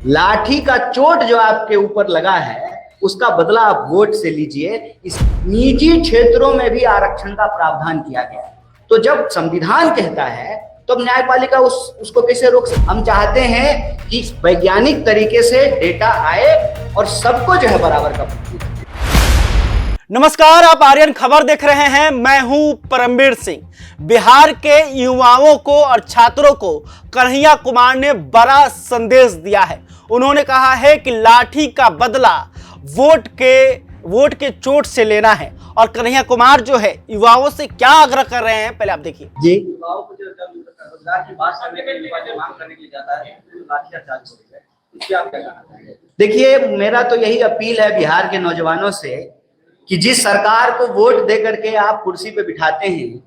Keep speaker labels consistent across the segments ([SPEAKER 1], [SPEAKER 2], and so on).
[SPEAKER 1] लाठी का चोट जो आपके ऊपर लगा है उसका बदला आप वोट से लीजिए। इस निजी क्षेत्रों में भी आरक्षण का प्रावधान किया गया है। तो जब संविधान कहता है तो न्यायपालिका उसको कैसे रोक सकती? हम चाहते हैं कि वैज्ञानिक तरीके से डेटा आए और सबको जो है बराबर का प्रतिनिधित्व।
[SPEAKER 2] नमस्कार, आप आर्यन खबर देख रहे हैं। मैं हूं परमवीर सिंह। बिहार के युवाओं को और छात्रों को कन्हैया कुमार ने बड़ा संदेश दिया है। उन्होंने कहा है कि लाठी का बदला वोट के चोट से लेना है। और कन्हैया कुमार जो है युवाओं से क्या आग्रह कर रहे हैं, पहले आप देखिए।
[SPEAKER 1] जी,
[SPEAKER 3] युवाओं को जो रोजगार की बात करने के लिए मांग करने के लिए जाता है, लाठियां चार्ज हो रही है, इस पे आप क्या कहना चाहेंगे?
[SPEAKER 1] देखिए, मेरा तो यही अपील है बिहार के नौजवानों से कि जिस सरकार को वोट दे करके आप कुर्सी पे बिठाते हैं,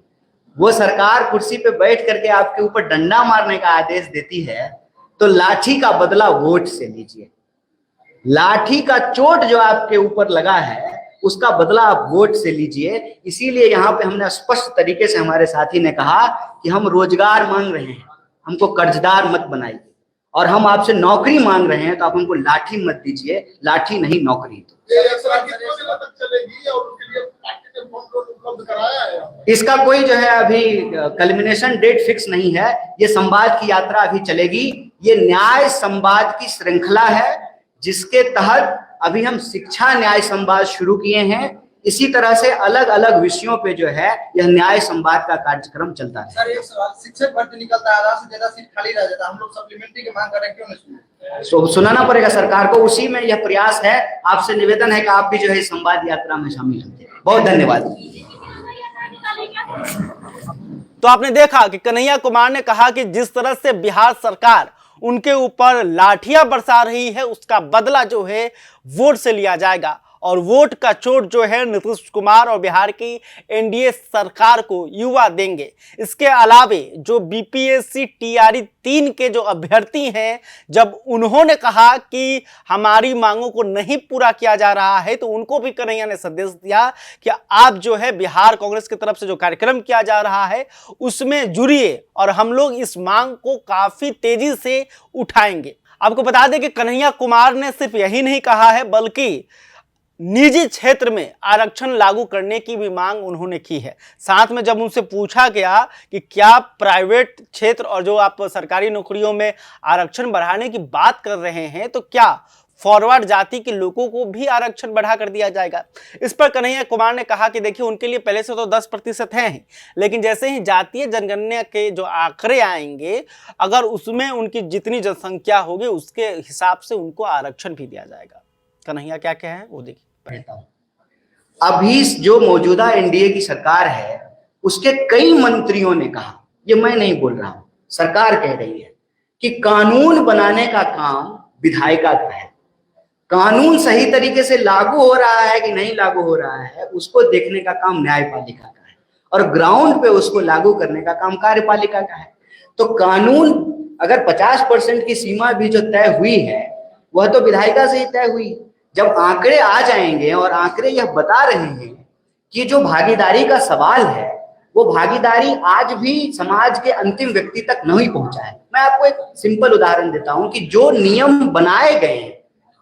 [SPEAKER 1] वो सरकार कुर्सी पे बैठ करके आपके ऊपर डंडा मारने का आदेश देती है, तो लाठी का बदला वोट से लीजिए। लाठी का चोट जो आपके ऊपर लगा है उसका बदला आप वोट से लीजिए। इसीलिए यहाँ पे हमने स्पष्ट तरीके से हमारे साथी ने कहा कि हम रोजगार मांग रहे हैं, हमको कर्जदार मत बनाइए, और हम आपसे नौकरी मांग रहे हैं तो आप हमको लाठी मत दीजिए, लाठी नहीं नौकरी। इसका कोई जो है अभी कल्मिनेशन डेट फिक्स नहीं है। ये संवाद की यात्रा अभी चलेगी। ये न्याय संवाद की श्रृंखला है जिसके तहत अभी हम शिक्षा न्याय संवाद शुरू किए हैं। इसी तरह से अलग अलग विषयों पे जो है यह न्याय संवाद का कार्यक्रम चलता है।
[SPEAKER 3] सर, एक सवाल, शिक्षक भर्ती निकलता है, आधा से ज्यादा सीट खाली रह जाता है, हम लोग सप्लीमेंट्री की मांग कर रहे हैं, क्यों नहीं
[SPEAKER 1] सुनाना पड़ेगा सरकार को। उसी में यह प्रयास है। आपसे निवेदन है कि आप भी जो है संवाद यात्रा में शामिल होते हैं। बहुत धन्यवाद।
[SPEAKER 2] तो आपने देखा कि कन्हैया कुमार ने कहा कि जिस तरह से बिहार सरकार उनके ऊपर लाठियां बरसा रही है उसका बदला जो है वोट से लिया जाएगा। और वोट का चोट जो है नीतीश कुमार और बिहार की एनडीए सरकार को युवा देंगे। इसके अलावे जो बीपीएससी टीआरई 3 के जो अभ्यर्थी हैं, जब उन्होंने कहा कि हमारी मांगों को नहीं पूरा किया जा रहा है, तो उनको भी कन्हैया ने संदेश दिया कि आप जो है बिहार कांग्रेस की तरफ से जो कार्यक्रम किया जा रहा है उसमें जुड़िए और हम लोग इस मांग को काफी तेजी से उठाएंगे। आपको बता दें कि कन्हैया कुमार ने सिर्फ यही नहीं कहा है बल्कि निजी क्षेत्र में आरक्षण लागू करने की भी मांग उन्होंने की है। साथ में जब उनसे पूछा गया कि क्या प्राइवेट क्षेत्र और जो आप सरकारी नौकरियों में आरक्षण बढ़ाने की बात कर रहे हैं, तो क्या फॉरवर्ड जाति के लोगों को भी आरक्षण बढ़ा कर दिया जाएगा। इस पर कन्हैया कुमार ने कहा कि देखिए, उनके लिए पहले से तो 10% हैं ही, लेकिन जैसे ही जातीय जनगणना के जो आंकड़े आएंगे, अगर उसमें उनकी जितनी जनसंख्या होगी उसके हिसाब से उनको आरक्षण भी दिया जाएगा। कन्हैया क्या कहे वो देखिए।
[SPEAKER 1] अभी जो मौजूदा एनडीए की सरकार है उसके कई मंत्रियों ने कहा, ये मैं नहीं बोल रहा हूं, सरकार कह रही है कि कानून बनाने का काम विधायिका का है। कानून सही तरीके से लागू हो रहा है कि नहीं लागू हो रहा है उसको देखने का काम न्यायपालिका का है, और ग्राउंड पे उसको लागू करने का काम कार्यपालिका का है। तो कानून अगर 50% की सीमा भी जो तय हुई है वह तो विधायिका से ही तय हुई। जब आंकड़े आ जाएंगे और आंकड़े यह बता रहे हैं कि जो भागीदारी का सवाल है वो भागीदारी आज भी समाज के अंतिम व्यक्ति तक नहीं पहुंचा है। मैं आपको एक सिंपल उदाहरण देता हूं कि जो नियम बनाए गए हैं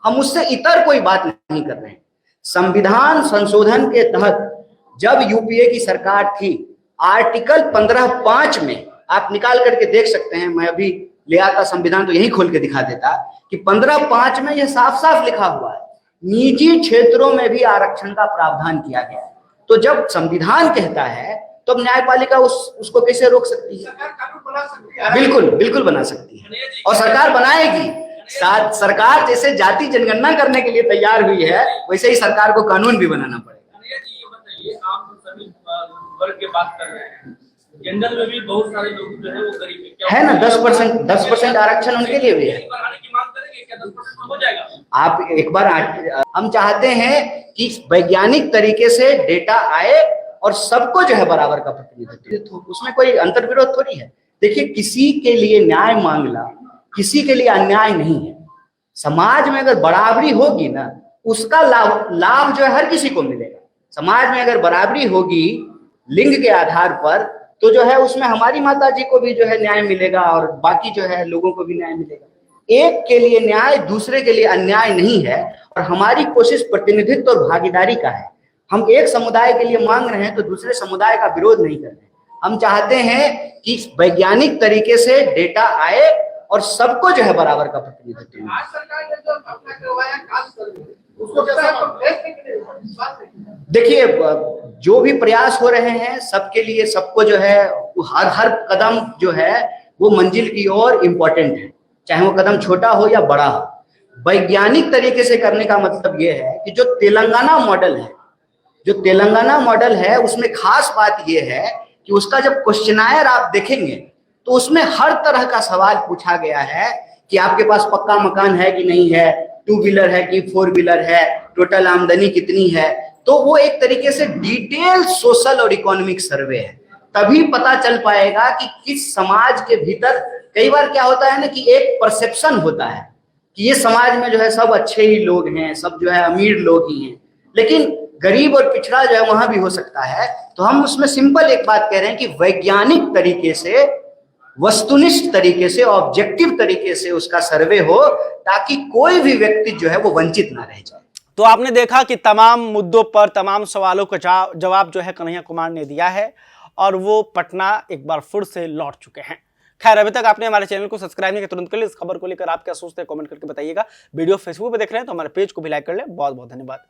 [SPEAKER 1] हम उससे इतर कोई बात नहीं कर रहे हैं। संविधान संशोधन के तहत जब यूपीए की सरकार थी, आर्टिकल 15(5) में आप निकाल करके देख सकते हैं, मैं अभी ले आता संविधान तो यही खोल के दिखा देता कि 15(5) में यह साफ साफ लिखा हुआ है, निजी क्षेत्रों में भी आरक्षण का प्रावधान किया गया है। तो जब संविधान कहता है तो न्यायपालिका उसको कैसे रोक सकती है? बिल्कुल बिल्कुल बना सकती है, और सरकार बनाएगी। सरकार जैसे जाति जनगणना करने के लिए तैयार हुई है वैसे ही सरकार को कानून भी बनाना पड़ेगा।
[SPEAKER 3] ये बताइए, आप सभी वर्ग की बात कर रहे हैं, जनरल में भी बहुत सारे लोग जो है वो गरीब है ना, 10% आरक्षण उनके लिए भी है। आप एक बार हम चाहते हैं कि वैज्ञानिक तरीके से डेटा आए और सबको जो है बराबर का प्रतिनिधित्व, उसमें कोई अंतर्विरोध थोड़ी है। देखिए, किसी के लिए न्याय मांगना किसी के लिए अन्याय नहीं है। समाज में अगर बराबरी होगी ना, उसका लाभ जो है हर किसी को मिलेगा। समाज में अगर बराबरी होगी लिंग के आधार पर, तो जो है उसमें हमारी माता जी को भी जो है न्याय मिलेगा और बाकी जो है लोगों को भी न्याय मिलेगा।
[SPEAKER 1] एक के लिए न्याय दूसरे के लिए अन्याय नहीं है, और हमारी कोशिश प्रतिनिधित्व और भागीदारी का है। हम एक समुदाय के लिए मांग रहे हैं तो दूसरे समुदाय का विरोध नहीं कर रहे। हम चाहते हैं कि वैज्ञानिक तरीके से डेटा आए और सबको जो है बराबर का प्रतिनिधित्व मिले। देखिए, जो भी प्रयास हो रहे हैं सबके लिए, सबको जो है हर कदम जो है वो मंजिल की ओर इम्पोर्टेंट है, चाहे वो कदम छोटा हो या बड़ा हो। वैज्ञानिक तरीके से करने का मतलब ये है कि जो तेलंगाना मॉडल है उसमें खास बात ये है कि उसका जब क्वेश्चनायर आप देखेंगे तो उसमें हर तरह का सवाल पूछा गया है कि आपके पास पक्का मकान है कि नहीं है, 2 व्हीलर है कि 4 व्हीलर है, टोटल आमदनी कितनी है। तो वो एक तरीके से डिटेल सोशल और इकोनॉमिक सर्वे है। तभी पता चल पाएगा कि किस समाज के भीतर, कई बार क्या होता है ना कि एक परसेप्शन होता है कि ये समाज में जो है सब अच्छे ही लोग हैं, सब जो है अमीर लोग ही हैं, लेकिन गरीब और पिछड़ा जो है वहां भी हो सकता है। तो हम उसमें सिंपल एक बात कह रहे हैं कि वैज्ञानिक तरीके से, वस्तुनिष्ठ तरीके से, ऑब्जेक्टिव तरीके से उसका सर्वे हो, ताकि कोई भी व्यक्ति जो है वो वंचित ना रह जाए।
[SPEAKER 2] तो आपने देखा कि तमाम मुद्दों पर तमाम सवालों का जवाब जो है कन्हैया कुमार ने दिया है, और वो पटना एक बार फिर से लौट चुके हैं। खैर, अभी तक आपने हमारे चैनल को सब्सक्राइब नहीं किया, तुरंत कर ले। इस खबर को लेकर आप क्या सोचते हैं कमेंट करके बताइएगा। वीडियो फेसबुक पे देख रहे हैं तो हमारे पेज को भी लाइक कर ले। बहुत बहुत धन्यवाद।